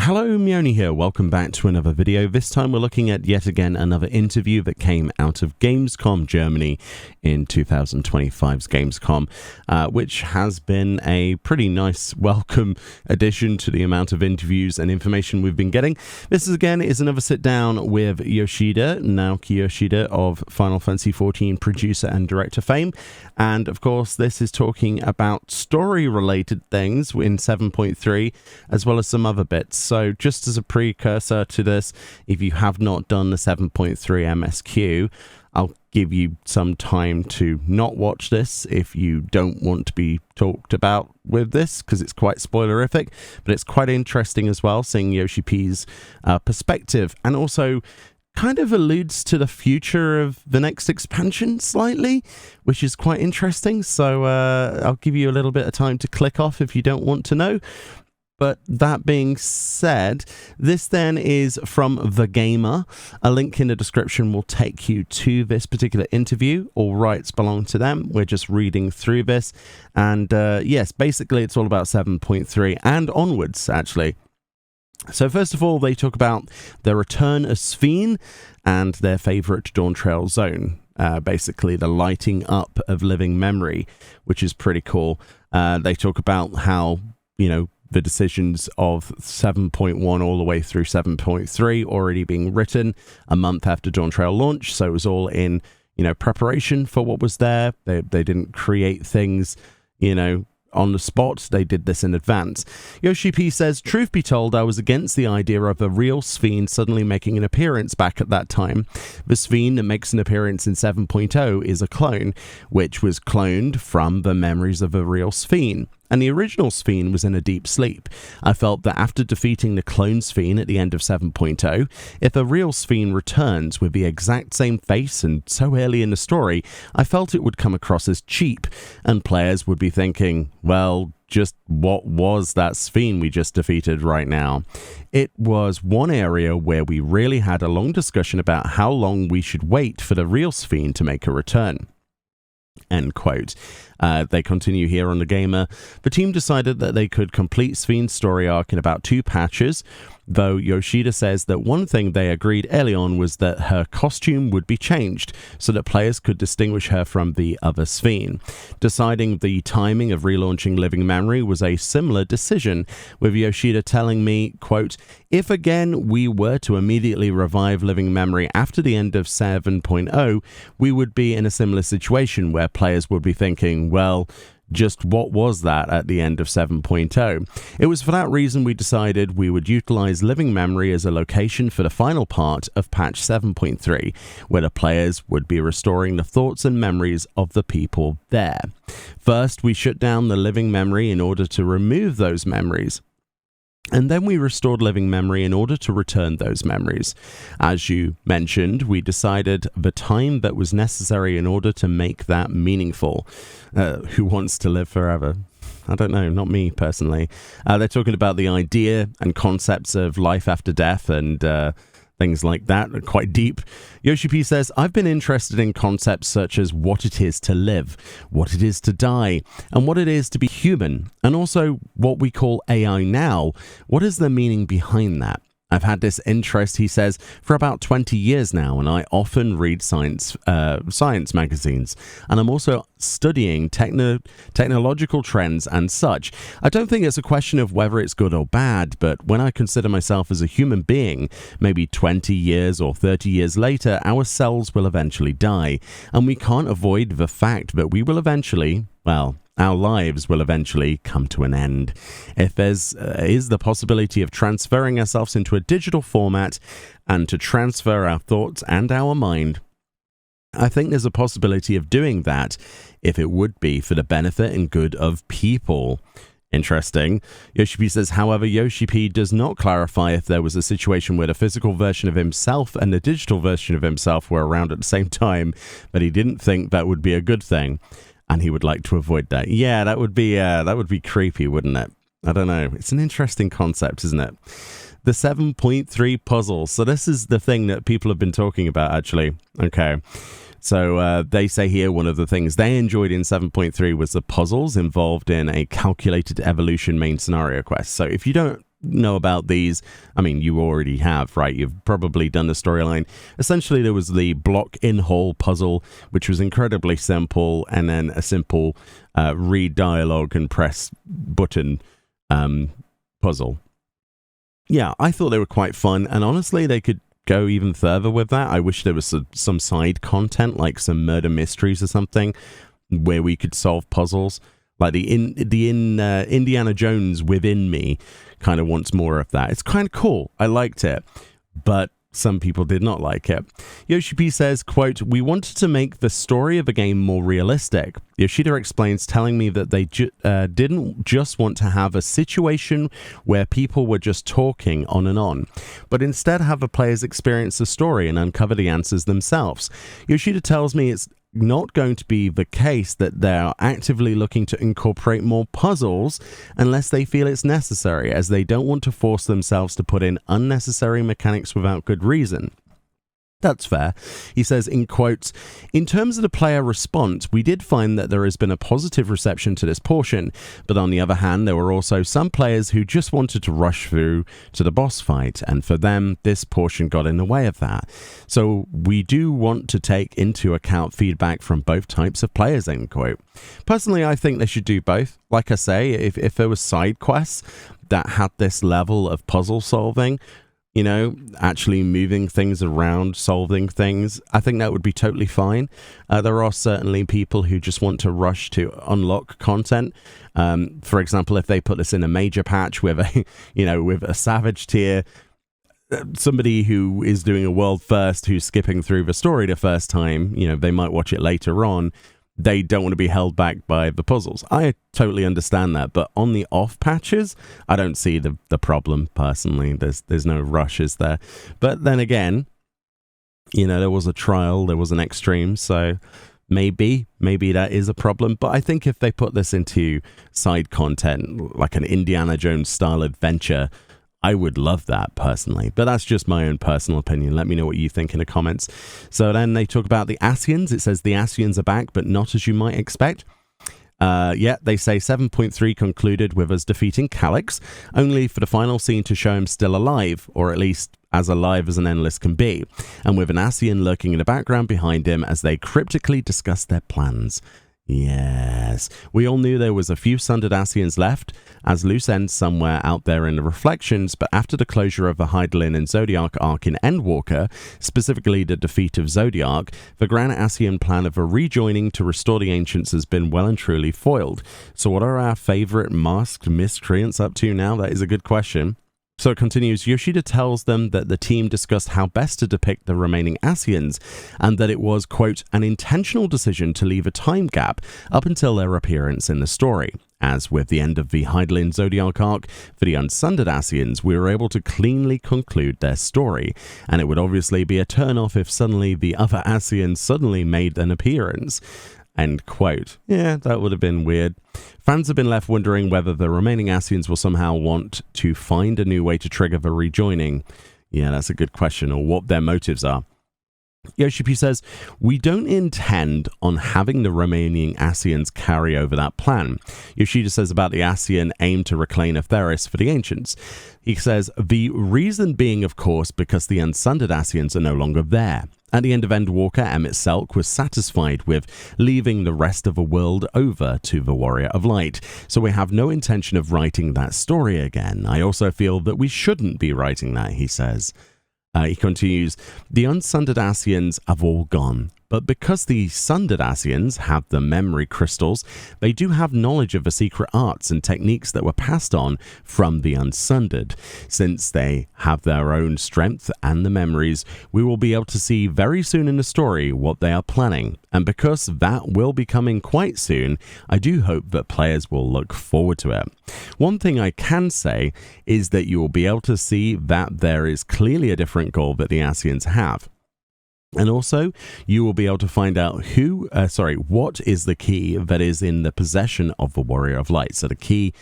Hello, Meoni here. Welcome back to another video. This time we're looking at yet again another interview that came out of Gamescom Germany in 2025's Gamescom, which has been a pretty nice welcome addition to the amount of interviews and information we've been getting. This is another sit down with Yoshida, Naoki Yoshida of Final Fantasy XIV producer and director fame. And of course, this is talking about story related things in 7.3 as well as some other bits. So just as a precursor to this, if you have not done the 7.3 MSQ, I'll give you some time to not watch this if you don't want to be talked about with this, because it's quite spoilerific, but it's quite interesting as well, seeing Yoshi-P's perspective, and also kind of alludes to the future of the next expansion slightly, which is quite interesting. So I'll give you a little bit of time to click off if you don't want to know. But that being said, this then is from The Gamer. A link in the description will take you to this particular interview. All rights belong to them. We're just reading through this. And yes, basically it's all about 7.3 and onwards, actually. So first of all, they talk about the return of Sphen and their favorite Dawntrail zone. Basically the lighting up of living memory, which is pretty cool. They talk about how, you know, the decisions of 7.1 all the way through 7.3 already being written a month after Dawntrail launch. So it was all in, you know, preparation for what was there. They didn't create things, you know, on the spot. They did this in advance. Yoshi-P says, truth be told, I was against the idea of a real Sphen suddenly making an appearance back at that time. The Sphen that makes an appearance in 7.0 is a clone, which was cloned from the memories of a real Sphen. And the original Sphen was in a deep sleep. I felt that after defeating the clone Sphen at the end of 7.0, if a real Sphen returns with the exact same face and so early in the story, I felt it would come across as cheap, and players would be thinking, well, just what was that Sphen we just defeated right now? It was one area where we really had a long discussion about how long we should wait for the real Sphen to make a return. End quote. They continue here on The Gamer. The team decided that they could complete Sphen's story arc in about 2 patches, though Yoshida says that one thing they agreed early on was that her costume would be changed so that players could distinguish her from the other Sphen. Deciding the timing of relaunching Living Memory was a similar decision, with Yoshida telling me, quote, if again we were to immediately revive Living Memory after the end of 7.0, we would be in a similar situation where players would be thinking, well, just what was that at the end of 7.0? It was for that reason we decided we would utilize Living Memory as a location for the final part of patch 7.3, where the players would be restoring the thoughts and memories of the people there. First, we shut down the Living Memory in order to remove those memories. And then we restored Living Memory in order to return those memories. As you mentioned, we decided the time that was necessary in order to make that meaningful. Who wants to live forever? I don't know, not me personally. They're talking about the idea and concepts of life after death and things like that, quite deep. Yoshi-P says, I've been interested in concepts such as what it is to live, what it is to die, and what it is to be human, and also what we call AI now. What is the meaning behind that? I've had this interest, he says, for about 20 years now, and I often read science magazines, and I'm also studying technological trends and such. I don't think it's a question of whether it's good or bad, but when I consider myself as a human being, maybe 20 years or 30 years later, our cells will eventually die, and we can't avoid the fact that we will eventually, well, our lives will eventually come to an end. If there is the possibility of transferring ourselves into a digital format and to transfer our thoughts and our mind, I think there's a possibility of doing that if it would be for the benefit and good of people. Interesting. Yoshi-P says, however, Yoshi-P does not clarify if there was a situation where the physical version of himself and the digital version of himself were around at the same time, but he didn't think that would be a good thing. And he would like to avoid that. Yeah, that would be creepy, wouldn't it? I don't know. It's an interesting concept, isn't it? The 7.3 puzzle. So this is the thing that people have been talking about, actually. Okay. So they say here one of the things they enjoyed in 7.3 was the puzzles involved in a calculated evolution main scenario quest. So if you don't know about these, I mean, you already have, right? You've probably done the storyline. Essentially, there was the block in hole puzzle, which was incredibly simple, and then a simple read dialogue and press button puzzle. Yeah, I thought they were quite fun, and honestly, they could go even further with that. I wish there was some side content, like some murder mysteries or something, where we could solve puzzles. Like the Indiana Jones within me kind of wants more of that. It's kind of cool. I liked it, but some people did not like it. Yoshi-P says, quote, "We wanted to make the story of the game more realistic. Yoshida explains, telling me that they didn't just want to have a situation where people were just talking on and on, but instead have the players experience the story and uncover the answers themselves. Yoshida tells me it's not going to be the case that they are actively looking to incorporate more puzzles unless they feel it's necessary, as they don't want to force themselves to put in unnecessary mechanics without good reason." That's fair. He says, in quotes, "In terms of the player response, we did find that there has been a positive reception to this portion, but on the other hand, there were also some players who just wanted to rush through to the boss fight, and for them, this portion got in the way of that. So we do want to take into account feedback from both types of players," end quote. Personally, I think they should do both. Like I say, if there was side quests that had this level of puzzle solving, you know, actually moving things around, solving things, I think that would be totally fine. There are certainly people who just want to rush to unlock content. For example, if they put this in a major patch with a, you know, with a Savage tier, somebody who is doing a world first, who's skipping through the story the first time, you know, they might watch it later on. They don't want to be held back by the puzzles. I totally understand that, but on the off patches, I don't see the problem personally. There's no rushes there. But then again, you know, there was a trial, there was an extreme, so maybe that is a problem. But I think if they put this into side content, like an Indiana Jones style adventure, I would love that personally, but that's just my own personal opinion. Let me know what you think in the comments. So then they talk about the Ascians. It says the Ascians are back, but not as you might expect. Yeah, they say 7.3 concluded with us defeating Calyx, only for the final scene to show him still alive, or at least as alive as an Endless can be, and with an Ascian lurking in the background behind him as they cryptically discuss their plans. Yes, we all knew there was a few sundered Ascians left as loose ends somewhere out there in the reflections, but after the closure of the Hydaelyn and Zodiac arc in Endwalker, specifically the defeat of Zodiac, the Grand Ascian plan of a rejoining to restore the Ancients has been well and truly foiled. So what are our favourite masked miscreants up to now? That is a good question. So it continues, Yoshida tells them that the team discussed how best to depict the remaining Ascians, and that it was, quote, an intentional decision to leave a time gap up until their appearance in the story. As with the end of the Hydaelyn Zodiac arc, for the unsundered Ascians, we were able to cleanly conclude their story, and it would obviously be a turn-off if suddenly the other Ascians suddenly made an appearance. End quote. Yeah, that would have been weird. Fans have been left wondering whether the remaining Ascians will somehow want to find a new way to trigger the rejoining. Yeah, that's a good question, or what their motives are. Yoshi-P says, we don't intend on having the remaining Ascians carry over that plan. Yoshida says about the Ascian aim to reclaim Etheris for the Ancients. He says, the reason being, of course, because the unsundered Ascians are no longer there. At the end of Endwalker, Emmett Selk was satisfied with leaving the rest of the world over to the Warrior of Light, so we have no intention of writing that story again. I also feel that we shouldn't be writing that, he says. He continues, the unsundered Ascians have all gone, but because the sundered Ascians have the memory crystals, they do have knowledge of the secret arts and techniques that were passed on from the unsundered. Since they have their own strength and the memories, we will be able to see very soon in the story what they are planning, and because that will be coming quite soon, I do hope that players will look forward to it. One thing I can say is that you will be able to see that there is clearly a different goal that the Ascians have. And also, you will be able to find out what is the key that is in the possession of the Warrior of Light. So the key,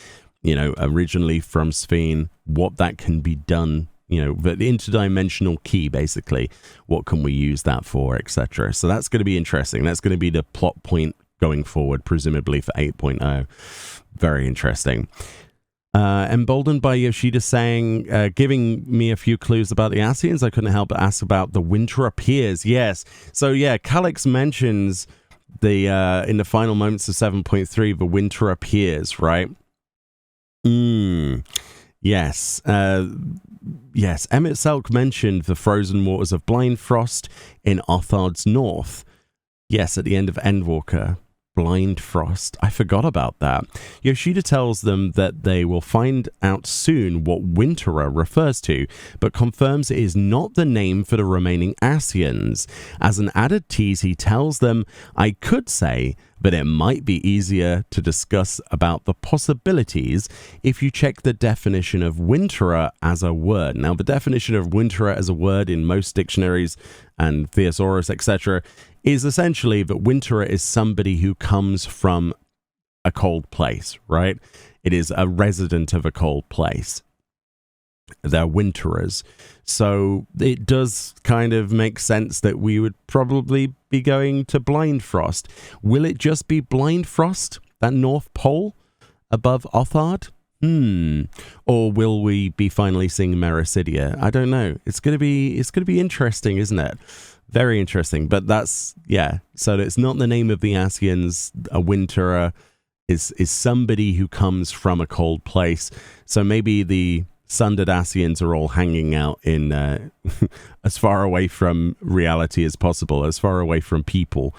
you know, originally from Sphen, what that can be done, you know, the interdimensional key, basically. What can we use that for, etc. So that's going to be interesting. That's going to be the plot point going forward, presumably for 8.0. Very interesting. Emboldened by Yoshida saying, giving me a few clues about the Ascians, I couldn't help but ask about the winter appears. Yes. So yeah, Calix mentions the in the final moments of 7.3, the winter appears, right? Yes. Yes. Emmett Selk mentioned the frozen waters of Blind Frost in Othard's North. Yes, at the end of Endwalker. Blind Frost. I forgot about that. Yoshida tells them that they will find out soon what Winterer refers to, but confirms it is not the name for the remaining Ascians. As an added tease, he tells them, I could say, but it might be easier to discuss about the possibilities if you check the definition of Winterer as a word. Now, the definition of Winterer as a word in most dictionaries and thesaurus, etc., is essentially that Winterer is somebody who comes from a cold place, right? It is a resident of a cold place. They're winterers. So it does kind of make sense that we would probably be going to Blind Frost. Will it just be Blind Frost, that North Pole above Othard? Or will we be finally seeing Mericidia? I don't know. It's gonna be interesting, isn't it? Very interesting. But that's, yeah. So it's not the name of the Ascians. A winterer is somebody who comes from a cold place. So maybe the Sundered Ascians are all hanging out in as far away from reality as possible, as far away from people.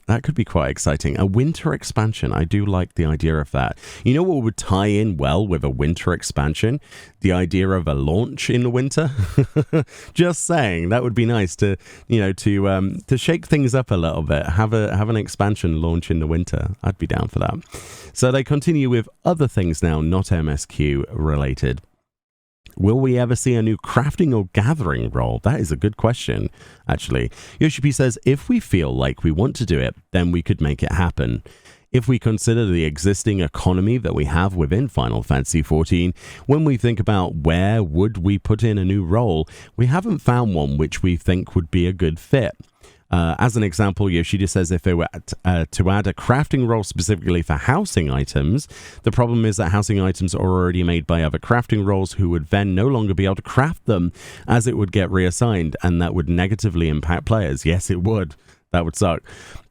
That could be quite exciting. A winter expansion. I do like the idea of that. You know what would tie in well with a winter expansion? The idea of a launch in the winter. Just saying, that would be nice to, to shake things up a little bit. Have an expansion launch in the winter. I'd be down for that. So they continue with other things now, not MSQ related. Will we ever see a new crafting or gathering role? That is a good question, actually. Yoshi-P says, if we feel like we want to do it, then we could make it happen. If we consider the existing economy that we have within Final Fantasy XIV, when we think about where would we put in a new role, we haven't found one which we think would be a good fit. As an example, Yoshida says if they were to add a crafting role specifically for housing items, the problem is that housing items are already made by other crafting roles who would then no longer be able to craft them as it would get reassigned, and that would negatively impact players. Yes, it would. That would suck.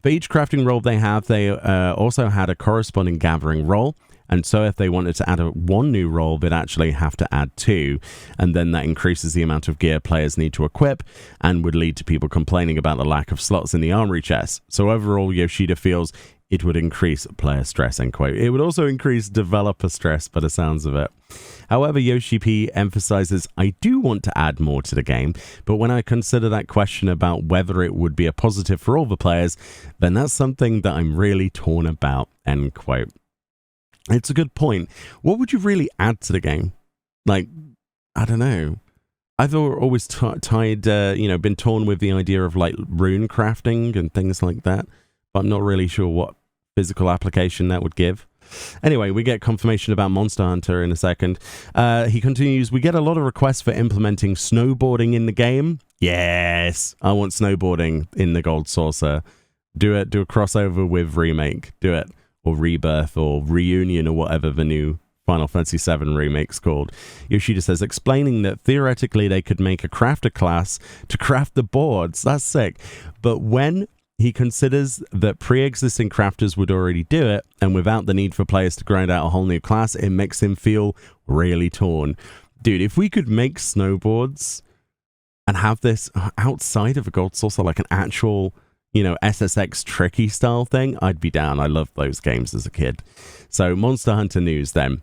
For each crafting role they have, they also had a corresponding gathering role. And so if they wanted to add one new role, they'd actually have to add two. And then that increases the amount of gear players need to equip and would lead to people complaining about the lack of slots in the armory chest. So overall, Yoshida feels it would increase player stress, end quote. It would also increase developer stress by the sounds of it. However, Yoshi-P emphasizes, I do want to add more to the game, but when I consider that question about whether it would be a positive for all the players, then that's something that I'm really torn about, end quote. It's a good point. What would you really add to the game? Like, I don't know. I've always been torn with the idea of like rune crafting and things like that, but I'm not really sure what physical application that would give. Anyway, we get confirmation about Monster Hunter in a second. He continues, we get a lot of requests for implementing snowboarding in the game. Yes, I want snowboarding in the Gold Saucer. Do it. Do a crossover with Remake. Do it. Or Rebirth, or Reunion, or whatever the new Final Fantasy VII remake's called. Yoshida says, explaining that theoretically they could make a crafter class to craft the boards. That's sick. But when he considers that pre-existing crafters would already do it, and without the need for players to grind out a whole new class, it makes him feel really torn. Dude, if we could make snowboards and have this outside of a Gold Saucer, like an actual, SSX tricky style thing, I'd be down. I loved those games as a kid. So Monster Hunter news then.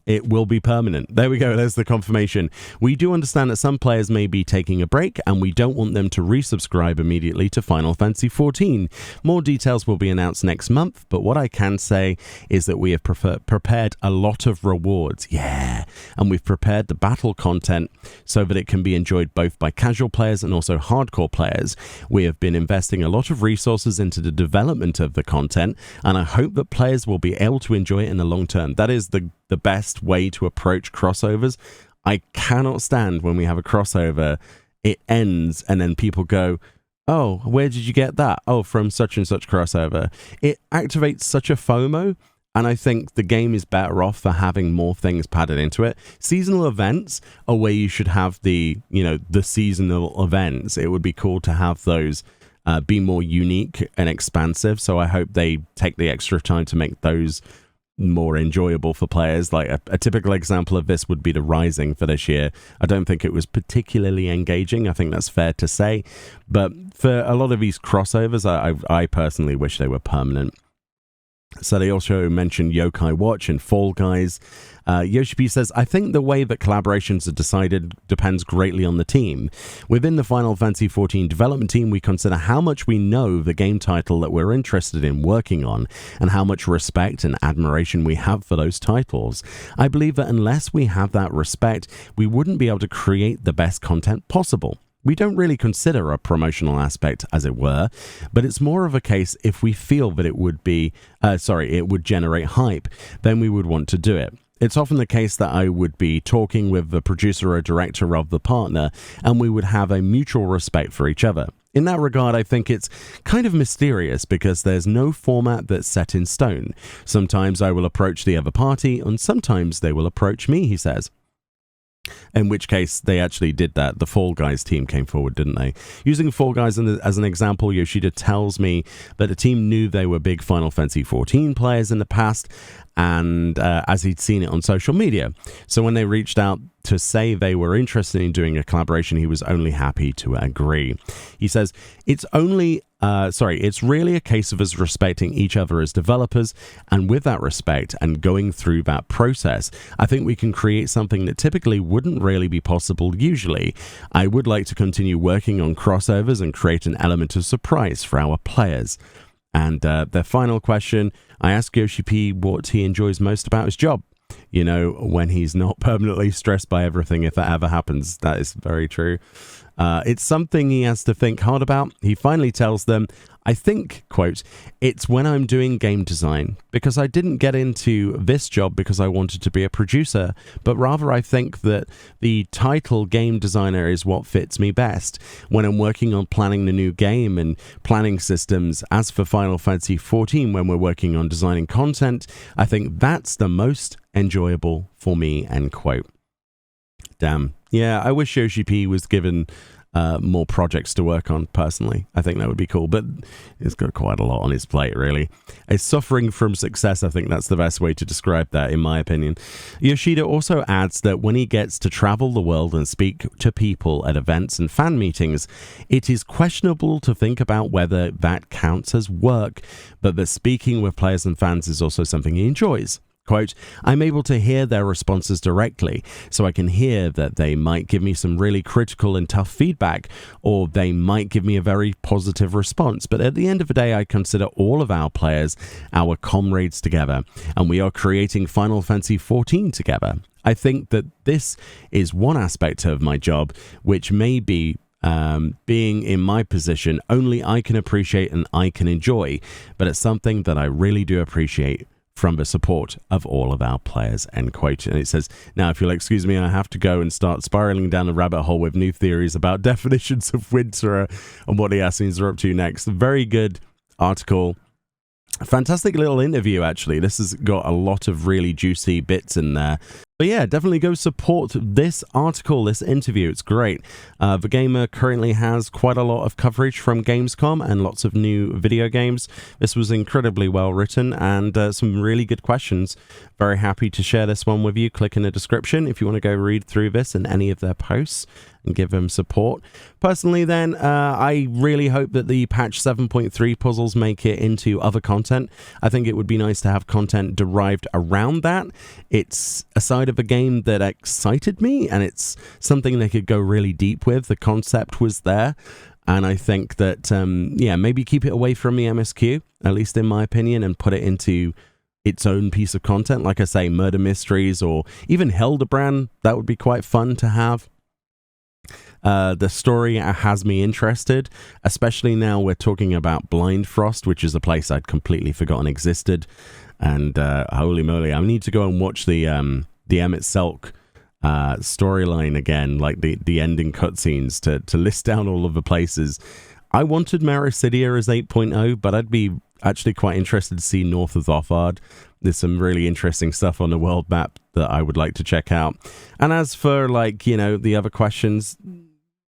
It will be permanent. There we go. There's the confirmation. We do understand that some players may be taking a break, and we don't want them to resubscribe immediately to Final Fantasy XIV. More details will be announced next month, but what I can say is that we have prepared a lot of rewards. Yeah. And we've prepared the battle content so that it can be enjoyed both by casual players and also hardcore players. We have been investing a lot of resources into the development of the content, and I hope that players will be able to enjoy it in the long term. That is the best way to approach crossovers. I cannot stand when we have a crossover, it ends, and then people go, oh, where did you get that? Oh, from such and such crossover. It activates such a FOMO, And I think the game is better off for having more things padded into it. Seasonal events are where you should have the seasonal events. It would be cool to have those be more unique and expansive. So I hope they take the extra time to make those more enjoyable for players. Like a typical example of this would be the Rising for this year. I don't think it was particularly engaging. I think that's fair to say. But for a lot of these crossovers, I personally wish they were permanent. So they also mentioned Yokai Watch and Fall Guys. Yoshi-P says, I think the way that collaborations are decided depends greatly on the team. Within the Final Fantasy XIV development team, we consider how much we know the game title that we're interested in working on, and how much respect and admiration we have for those titles. I believe that unless we have that respect, we wouldn't be able to create the best content possible. We don't really consider a promotional aspect, as it were, but it's more of a case if we feel that it would generate hype, then we would want to do it. It's often the case that I would be talking with the producer or director of the partner, and we would have a mutual respect for each other. In that regard, I think it's kind of mysterious because there's no format that's set in stone. Sometimes I will approach the other party, and sometimes they will approach me, he says. In which case, they actually did that. The Fall Guys team came forward, didn't they? Using Fall Guys as an example, Yoshida tells me that the team knew they were big Final Fantasy XIV players in the past, and as he'd seen it on social media. So when they reached out to say they were interested in doing a collaboration, he was only happy to agree. He says, it's really a case of us respecting each other as developers, and with that respect and going through that process, I think we can create something that typically wouldn't really be possible usually. I would like to continue working on crossovers and create an element of surprise for our players. And their final question, I asked Yoshi-P what he enjoys most about his job. You know, when he's not permanently stressed by everything, if that ever happens. That is very true. It's something he has to think hard about. He finally tells them, I think, quote, it's when I'm doing game design, because I didn't get into this job because I wanted to be a producer, but rather I think that the title game designer is what fits me best. When I'm working on planning the new game and planning systems, as for Final Fantasy XIV, when we're working on designing content, I think that's the most enjoyable for me, end quote. Damn. Yeah, I wish Yoshi-P was given more projects to work on, personally. I think that would be cool, but he's got quite a lot on his plate, really. He's suffering from success. I think that's the best way to describe that, in my opinion. Yoshida also adds that when he gets to travel the world and speak to people at events and fan meetings, it is questionable to think about whether that counts as work, but that speaking with players and fans is also something he enjoys. Quote, I'm able to hear their responses directly, so I can hear that they might give me some really critical and tough feedback, or they might give me a very positive response. But at the end of the day, I consider all of our players our comrades together, and we are creating Final Fantasy XIV together. I think that this is one aspect of my job, which may be being in my position, only I can appreciate and I can enjoy, but it's something that I really do appreciate from the support of all of our players, end quote. And it says, now, if you'll excuse me, I have to go and start spiraling down a rabbit hole with new theories about definitions of winter and what the Ascians are up to next. Very good article. Fantastic little interview, actually. This has got a lot of really juicy bits in there. But yeah, definitely go support this article, this interview. It's great. The Gamer currently has quite a lot of coverage from Gamescom and lots of new video games. This was incredibly well written and some really good questions. Very happy to share this one with you. Click in the description if you want to go read through this and any of their posts and give them support. Personally then, I really hope that the patch 7.3 puzzles make it into other content. I think it would be nice to have content derived around that. It's a side of a game that excited me, and it's something they could go really deep with. The concept was there, and I think that, maybe keep it away from the MSQ, at least in my opinion, and put it into its own piece of content. Like I say, murder mysteries or even Hildebrand, that would be quite fun to have. The story has me interested, especially now we're talking about Blind Frost, which is a place I'd completely forgotten existed. And holy moly, I need to go and watch the Emmett Selk storyline again, like the ending cutscenes to list down all of the places. I wanted Maricidia as 8.0, but I'd be actually quite interested to see north of Zophard. There's some really interesting stuff on the world map that I would like to check out. And as for, like, you know, the other questions,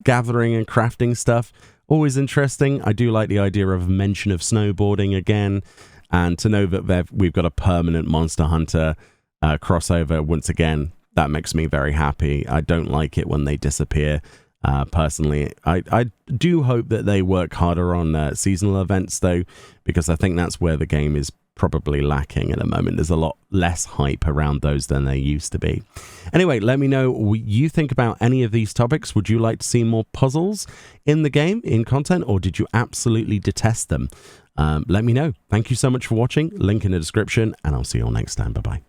gathering and crafting stuff, always interesting. I do like the idea of a mention of snowboarding again, and to know that we've got a permanent Monster Hunter crossover once again. That makes me very happy. I don't like it when they disappear. Personally, I do hope that they work harder on seasonal events, though, because I think that's where the game is probably lacking at the moment. There's a lot less hype around those than there used to be. Anyway, let me know what you think about any of these topics. Would you like to see more puzzles in the game, in content, or did you absolutely detest them? Let me know. Thank you so much for watching. Link in the description, and I'll see you all next time. Bye-bye.